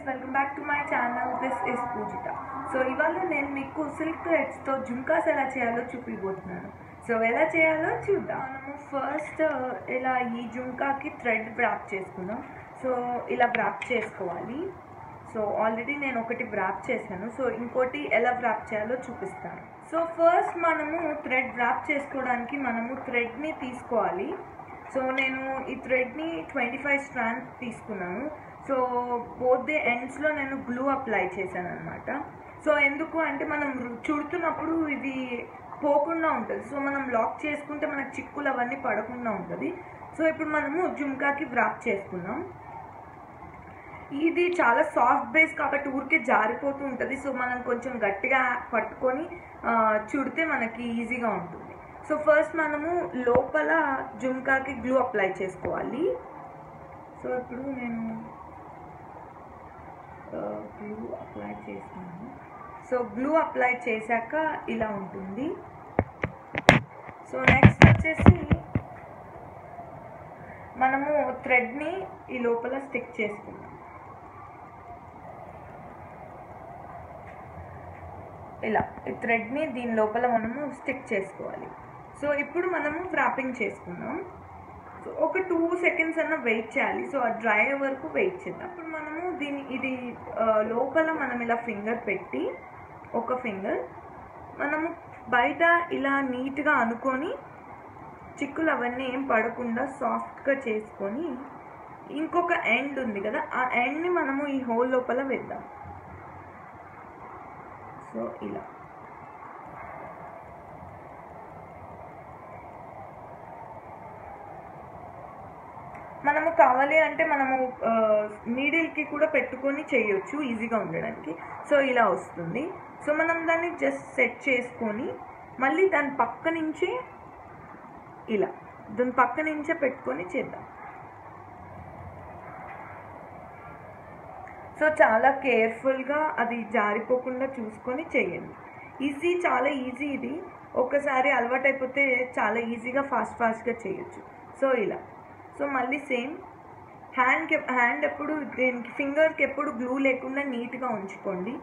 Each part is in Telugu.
Welcome back to my channel. This is Poojitha. So ఇవాళ నేను మీకు సిల్క్ థ్రెడ్స్తో జుంకాస్ ఎలా చేయాలో చూపిపోతున్నాను. సో ఎలా చేయాలో చూద్దాం. మనము ఫస్ట్ ఇలా ఈ జుంకాకి థ్రెడ్ వ్రాప్ చేసుకుందాం. సో ఇలా వ్రాప్ చేసుకోవాలి. సో ఆల్రెడీ నేను ఒకటి వ్రాప్ చేశాను. సో ఇంకోటి ఎలా వ్రాప్ చేయాలో చూపిస్తాను. సో ఫస్ట్ మనము థ్రెడ్ వ్రాప్ చేసుకోవడానికి మనము థ్రెడ్ని తీసుకోవాలి. సో నేను ఈ థ్రెడ్ని 25 స్ట్రాండ్స్ తీసుకున్నాను. సో బోత్ ది ఎండ్స్లో నేను గ్లూ అప్లై చేశాను అనమాట. సో ఎందుకు అంటే మనం చుడుతున్నప్పుడు ఇది పోకుండా ఉంటుంది. సో మనం లాక్ చేసుకుంటే మనకు చిక్కులు అవన్నీ పడకుండా ఉంటుంది. సో ఇప్పుడు మనము జుంకాకి వ్రాప్ చేసుకున్నాం. ఇది చాలా సాఫ్ట్ బేస్ కాబట్టి ఊరికే జారిపోతూ ఉంటుంది. సో మనం కొంచెం గట్టిగా పట్టుకొని చుడితే మనకి ఈజీగా ఉంటుంది. సో ఫస్ట్ మనము లోపల జుంకాకి గ్లూ అప్లై చేసుకోవాలి. సో ఇప్పుడు నేను గ్లూ అప్లై చేస్తున్నాను. సో గ్లూ అప్లై చేశాక ఇలా ఉంటుంది. సో నెక్స్ట్ వచ్చేసి మనము థ్రెడ్ని ఈ లోపల స్టిక్ చేసుకుందాం. ఇలా ఈ థ్రెడ్ని దీని లోపల మనము స్టిక్ చేసుకోవాలి. సో ఇప్పుడు మనము వ్రాపింగ్ చేసుకుందాం. సో ఒక 2 సెకండ్స్ అన్న వెయిట్ చేయాలి. సో ఆ డ్రై వరకు వెయిట్ చేద్దాం. ఇప్పుడు మనము ఇది లోపల మనం ఇలా ఫింగర్ పెట్టి ఒక ఫింగర్ మనము బయట ఇలా నీట్గా అనుకొని చిక్కులు అవన్నీ ఏం పడకుండా సాఫ్ట్గా చేసుకొని ఇంకొక ఎండ్ ఉంది కదా, ఆ ఎండ్ని మనము ఈ హోల్ లోపల వేద్దాం. సో ఇలా మనము కావాలి అంటే మనము నీడిల్కి కూడా పెట్టుకొని చేయొచ్చు ఈజీగా ఉండడానికి. సో ఇలా వస్తుంది. సో మనం దాన్ని జస్ట్ సెట్ చేసుకొని మళ్ళీ దాని పక్క నుంచే ఇలా దాని పక్క నుంచే పెట్టుకొని చేద్దాం. సో చాలా కేర్ఫుల్గా అది జారిపోకుండా చూసుకొని చేయండి. చాలా ఈజీ ఇది. ఒక్కసారి అలవాటు అయిపోతే చాలా ఈజీగా ఫాస్ట్గా చేయొచ్చు. సో ఇలా సో మళ్ళీ సేమ్ హ్యాండ్ ఎప్పుడు దీనికి ఫింగర్కి ఎప్పుడు గ్లూ లేకుండా నీట్గా ఉంచుకోండి.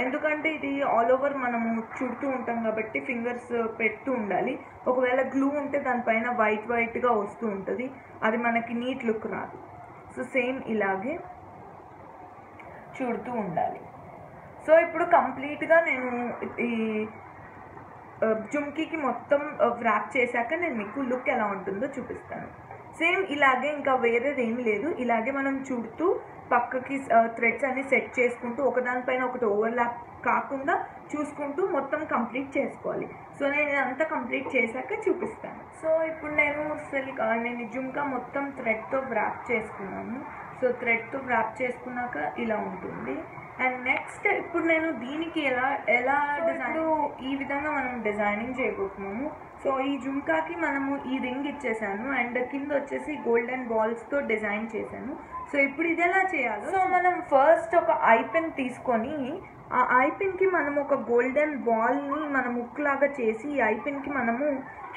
ఎందుకంటే ఇది ఆల్ ఓవర్ మనము చుడుతూ ఉంటాం కాబట్టి ఫింగర్స్ పెడుతూ ఉండాలి. ఒకవేళ గ్లూ ఉంటే దానిపైన వైట్గా వస్తూ ఉంటుంది. అది మనకి నీట్ లుక్ రాదు. సో సేమ్ ఇలాగే చుడుతూ ఉండాలి. సో ఇప్పుడు కంప్లీట్గా నేను ఈ జుంకీకి మొత్తం వ్రాప్ చేశాక నేను మీకు లుక్ ఎలా ఉంటుందో చూపిస్తాను. సేమ్ ఇలాగే ఇంకా వేరేది ఏమి లేదు. ఇలాగే మనం చుడుతూ పక్కకి థ్రెడ్స్ అన్ని సెట్ చేసుకుంటూ ఒకదానిపైన ఒకటి ఓవర్లాప్ కాకుండా చూసుకుంటూ మొత్తం కంప్లీట్ చేసుకోవాలి. సో నేను ఇదంతా కంప్లీట్ చేశాక చూపిస్తాను. సో ఇప్పుడు నేను జుంకా మొత్తం థ్రెడ్తో వ్రాప్ చేసుకున్నాను. సో థ్రెడ్తో వ్రాప్ చేసుకున్నాక ఇలా ఉంటుంది. అండ్ నెక్స్ట్ ఇప్పుడు నేను దీనికి ఎలా డిజైన్ ఈ విధంగా మనం డిజైనింగ్ చేయబోతున్నాము. సో ఈ జుంకాకి మనము ఈ రింగ్ ఇచ్చేసాను అండ్ కింద వచ్చేసి గోల్డెన్ బాల్స్తో డిజైన్ చేశాను. సో ఇప్పుడు ఇది ఎలా చేయాలి? సో మనం ఫస్ట్ ఒక ఐ పెన్ తీసుకొని ఆ ఐ పెన్కి మనం ఒక గోల్డెన్ బాల్ని మనం ముక్కులాగా చేసి ఈ ఐ పెన్కి మనము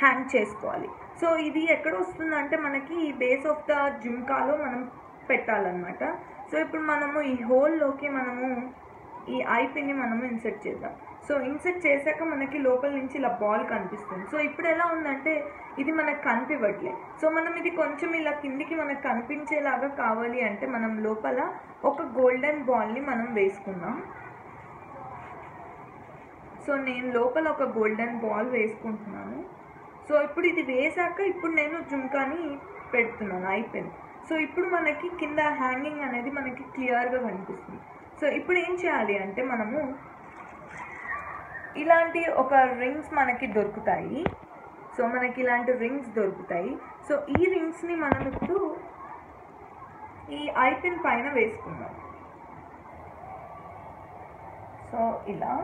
హ్యాంగ్ చేసుకోవాలి. సో ఇది ఎక్కడ వస్తుందంటే మనకి బేస్ ఆఫ్ ద జుంకాలో మనం పెట్టాలన్నమాట. సో ఇప్పుడు మనము ఈ హోల్లోకి మనము ఈ ఐ పిన్ని మనము ఇన్సర్ట్ చేద్దాం. సో ఇన్సర్ట్ చేశాక మనకి లోపల నుంచి ఇలా బాల్ కనిపిస్తుంది. సో ఇప్పుడు ఎలా ఉందంటే ఇది మనకు కనిపించట్లే. సో మనం ఇది కొంచెం ఇలా కిందికి మనకు కనిపించేలాగా కావాలి అంటే మనం లోపల ఒక గోల్డెన్ బాల్ని మనం వేసుకుందాం. సో నేను లోపల ఒక గోల్డెన్ బాల్ వేసుకుంటున్నాను. సో ఇప్పుడు ఇది వేసాక ఇప్పుడు నేను జుంకాని పెడుతున్నాను ఐ పెన్. సో ఇప్పుడు మనకి కింద హ్యాంగింగ్ అనేది మనకి క్లియర్గా కనిపిస్తుంది. సో ఇప్పుడు ఏం చేయాలి అంటే మనము ఇలాంటి ఒక రింగ్స్ మనకి దొరుకుతాయి. సో మనకి ఇలాంటి రింగ్స్ దొరుకుతాయి. సో ఈ రింగ్స్ని మనం ఇప్పుడు ఈ ఐ పిన్ పైన వేసుకుందాం. సో ఇలా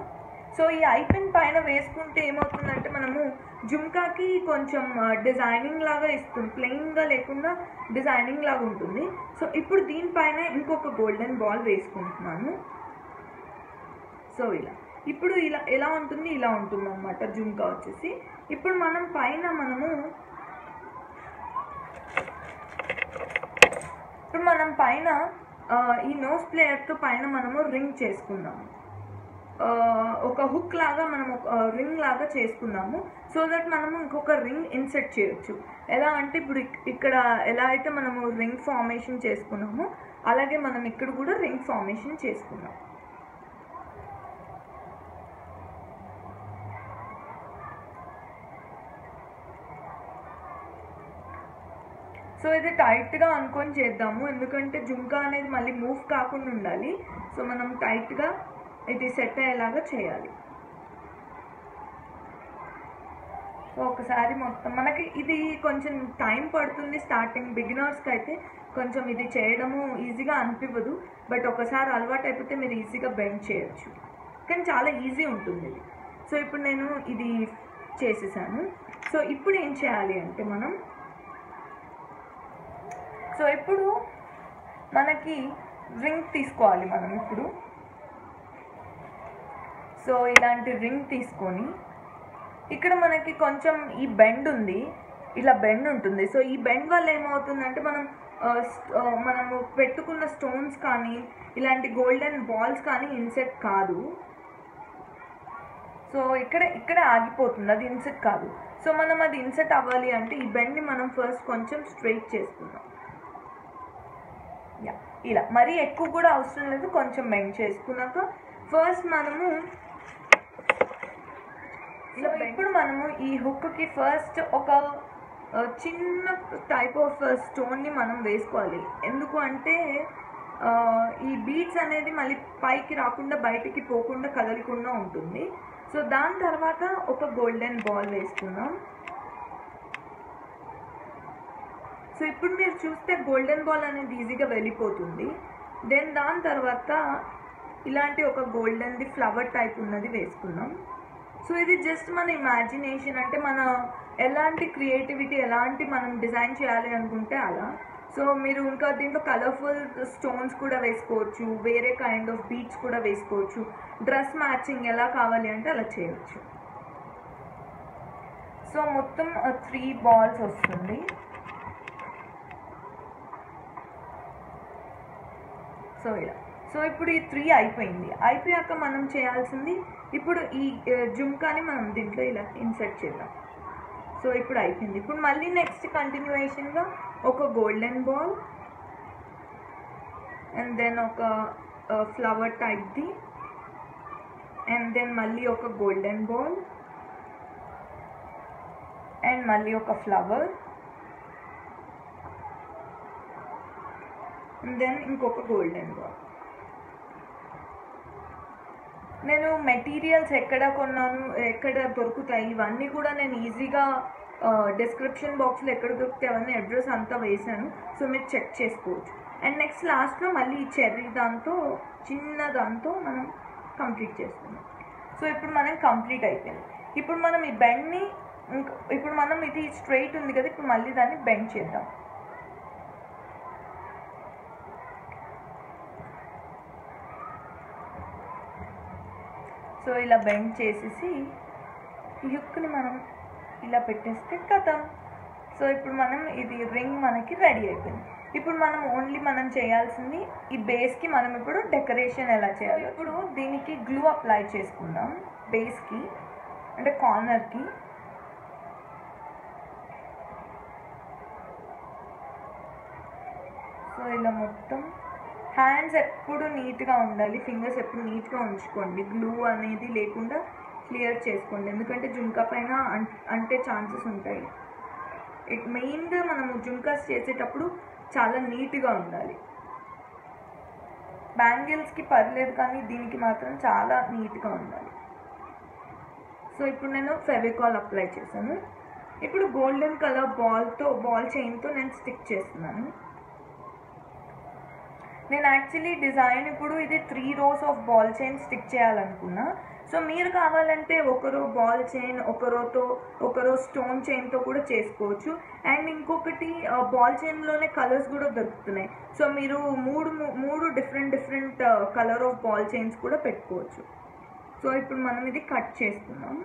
సో ఈ ఐ పిన్ పైన వేసుకుంటే ఏమవుతుందంటే మనము జుంకాకి కొంచెం డిజైనింగ్ లాగా ఇస్తుంది. ప్లెయిన్గా లేకుండా డిజైనింగ్ లాగా ఉంటుంది. సో ఇప్పుడు దీనిపైన ఇంకొక గోల్డెన్ బాల్ వేసుకుంటున్నాను. సో ఇలా ఇప్పుడు ఎలా ఉంటుంది ఇలా ఉంటుంది అన్నమాట జుంకా వచ్చేసి. ఇప్పుడు మనం పైన ఇప్పుడు మనం పైన ఈ నోస్ ప్లేయర్తో పైన మనము రింగ్ చేసుకుందాము. ఒక హుక్ లాగా మనం ఒక రింగ్ లాగా చేసుకున్నాము. సో దట్ మనము ఇంకొక రింగ్ ఇన్సర్ట్ చేయొచ్చు. ఎలా అంటే ఇప్పుడు ఇక్కడ ఎలా అయితే మనము రింగ్ ఫార్మేషన్ చేసుకున్నామో అలాగే మనం ఇక్కడ కూడా రింగ్ ఫార్మేషన్ చేసుకున్నాం. సో ఇది టైట్గా అనుకొని చేద్దాము, ఎందుకంటే జుంకా అనేది మళ్ళీ మూవ్ కాకుండా ఉండాలి. సో మనం టైట్గా ఇది సెట్ అయ్యేలాగా చేయాలి. సో ఒకసారి మొత్తం మనకి ఇది కొంచెం టైం పడుతుంది స్టార్టింగ్ బిగినర్స్కి అయితే కొంచెం ఇది చేయడము ఈజీగా అనిపించదు. బట్ ఒకసారి అలవాటు అయిపోతే మీరు ఈజీగా బెండ్ చేయొచ్చు, కానీ చాలా ఈజీ ఉంటుంది ఇది. సో ఇప్పుడు నేను ఇది చేసేసాను. సో ఇప్పుడు ఏం చేయాలి అంటే ఇప్పుడు మనకి రింగ్ తీసుకోవాలి మనం ఇప్పుడు. సో ఇలాంటి రింగ్ తీసుకొని ఇక్కడ మనకి కొంచెం ఈ బెండ్ ఉంది, ఇలా బెండ్ ఉంటుంది. సో ఈ బెండ్ వల్ల ఏమవుతుందంటే మనము పెట్టుకున్న స్టోన్స్ కానీ ఇలాంటి గోల్డెన్ బాల్స్ కానీ ఇన్సెట్ కాదు. సో ఇక్కడ ఆగిపోతుంది, అది ఇన్సెట్ కాదు. సో మనం అది ఇన్సెట్ అవ్వాలి అంటే ఈ బెండ్ని మనం ఫస్ట్ కొంచెం స్ట్రైట్ చేసుకుందాం. ఇలా మరీ ఎక్కువ కూడా అవసరం లేదు, కొంచెం బెండ్ చేసుకున్నాక ఫస్ట్ మనము ఇలా ఇప్పుడు మనము ఈ హుక్కి ఫస్ట్ ఒక చిన్న టైప్ ఆఫ్ స్టోన్ని మనం వేసుకోవాలి. ఎందుకు అంటే ఈ బీడ్స్ అనేది మళ్ళీ పైకి రాకుండా బయటికి పోకుండా కదలకుండా ఉంటుంది. సో దాని తర్వాత ఒక గోల్డెన్ బాల్ వేసుకుందాం. సో ఇప్పుడు మీరు చూస్తే గోల్డెన్ బాల్ అనేది ఈజీగా వెళ్ళిపోతుంది. దెన్ దాని తర్వాత ఇలాంటి ఒక గోల్డెన్ది ఫ్లవర్ టైప్ ఉన్నది వేసుకుందాం. సో ఇది జస్ట్ మన ఇమాజినేషన్, అంటే మన ఎలాంటి క్రియేటివిటీ ఎలాంటి మనం డిజైన్ చేయాలి అనుకుంటే అలా. సో మీరు ఇంకా దీంట్లో కలర్ఫుల్ స్టోన్స్ కూడా వేసుకోవచ్చు, వేరే కైండ్ ఆఫ్ బీడ్స్ కూడా వేసుకోవచ్చు, డ్రెస్ మ్యాచింగ్ ఎలా కావాలి అంటే అలా చేయవచ్చు. సో మొత్తం 3 బాల్స్ వస్తుంది. సో ఇలా సో ఇప్పుడు ఈ 3 అయిపోయింది. అయిపోయాక మనం చేయాల్సింది ఇప్పుడు ఈ జుంకాని మనం దీంట్లో ఇలా ఇన్సర్ట్ చేద్దాం. సో ఇప్పుడు అయిపోయింది. ఇప్పుడు మళ్ళీ నెక్స్ట్ కంటిన్యూయేషన్గా ఒక గోల్డెన్ బాల్ అండ్ దెన్ ఒక ఫ్లవర్ టైప్ది అండ్ దెన్ మళ్ళీ ఒక గోల్డెన్ బాల్ అండ్ మళ్ళీ ఒక ఫ్లవర్ అండ్ దెన్ ఇంకొక గోల్డెన్ బాల్. నేను మెటీరియల్స్ ఎక్కడ కొన్నాను, ఎక్కడ దొరుకుతాయి ఇవన్నీ కూడా నేను ఈజీగా డిస్క్రిప్షన్ బాక్స్లో ఎక్కడ దొరికితే అవన్నీ అడ్రస్ అంతా వేసాను. సో మీరు చెక్ చేసుకోవచ్చు. అండ్ నెక్స్ట్ లాస్ట్లో మళ్ళీ ఈ చెర్రీ దాంతో చిన్న దాంతో మనం కంప్లీట్ చేస్తున్నాం. సో ఇప్పుడు మనం కంప్లీట్ అయిపోయింది. ఇప్పుడు మనం ఈ బెండ్ని ఇప్పుడు మనం ఇది స్ట్రైట్ ఉంది కదా, ఇప్పుడు మళ్ళీ దాన్ని బెండ్ చేద్దాం. సో ఇలా బెండ్ చేసేసి ఈ హుక్ని మనం ఇలా పెట్టేస్తే కథం. సో ఇప్పుడు మనం ఇది రింగ్ మనకి రెడీ అయిపోయింది. ఇప్పుడు మనం చేయాల్సింది ఈ బేస్కి మనం ఇప్పుడు డెకరేషన్ ఎలా చేయాలి. ఇప్పుడు దీనికి గ్లూ అప్లై చేసుకుందాం బేస్కి, అంటే కార్నర్కి. సో ఇలా మొత్తం హ్యాండ్స్ ఎప్పుడు నీట్గా ఉండాలి, ఫింగర్స్ ఎప్పుడు నీట్గా ఉంచుకోండి, గ్లూ అనేది లేకుండా క్లియర్ చేసుకోండి, ఎందుకంటే జుంకా పైన అంటే ఛాన్సెస్ ఉంటాయి. మెయిన్గా మనము జుంకాస్ చేసేటప్పుడు చాలా నీట్గా ఉండాలి. బ్యాంగిల్స్కి పర్లేదు కానీ దీనికి మాత్రం చాలా నీట్గా ఉండాలి. సో ఇప్పుడు నేను ఫెవికాల్ అప్లై చేశాను. ఇప్పుడు గోల్డెన్ కలర్ బాల్ చైన్తో నేను స్టిక్ చేస్తున్నాను. నేను యాక్చువల్లీ డిజైన్ ఇప్పుడు ఇది 3 rows of ball chain stick చేయాలనుకున్నా. సో మీరు కావాలంటే ఒక రో బాల్ చైన్, ఒక రో స్టోన్ చైన్తో కూడా చేసుకోవచ్చు. అండ్ ఇంకొకటి బాల్ చైన్లోనే కలర్స్ కూడా దొరుకుతున్నాయి. సో మీరు మూడు different colour of ball chains కూడా పెట్టుకోవచ్చు. సో ఇప్పుడు మనం ఇది కట్ చేసుకుందాం.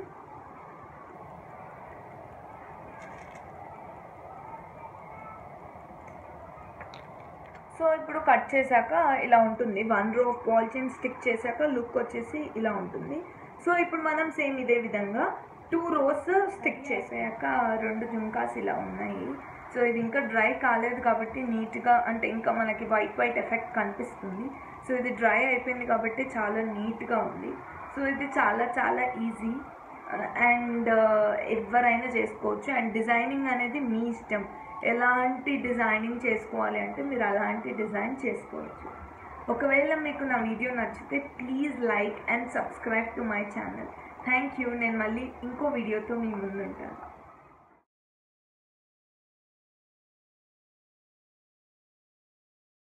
సో ఇప్పుడు కట్ చేశాక ఇలా ఉంటుంది. 1 రో ఆఫ్ బాల్ చైన్ స్టిక్ చేశాక లుక్ వచ్చేసి ఇలా ఉంటుంది. సో ఇప్పుడు మనం సేమ్ ఇదే విధంగా 2 రోస్ స్టిక్ చేసాక 2 జుంకాస్ ఇలా ఉన్నాయి. సో ఇది ఇంకా డ్రై కాలేదు కాబట్టి నీట్గా అంటే ఇంకా మనకి వైట్ ఎఫెక్ట్ కనిపిస్తుంది. సో ఇది డ్రై అయిపోయింది కాబట్టి చాలా నీట్గా ఉంది. సో ఇది చాలా ఈజీ అండ్ ఎవరైనా చేసుకోవచ్చు. అండ్ డిజైనింగ్ అనేది మీ ఇష్టం, ఎలాంటి డిజైనింగ్ చేసుకోవాలి అంటే మీరు అలాంటి డిజైన్ చేసుకోవచ్చు. ఒకవేళ మీకు నా వీడియో నచ్చితే please like and subscribe to my channel. Thank you. నేను మళ్ళీ ఇంకో వీడియోతో మీ ముందు ఉంటాను.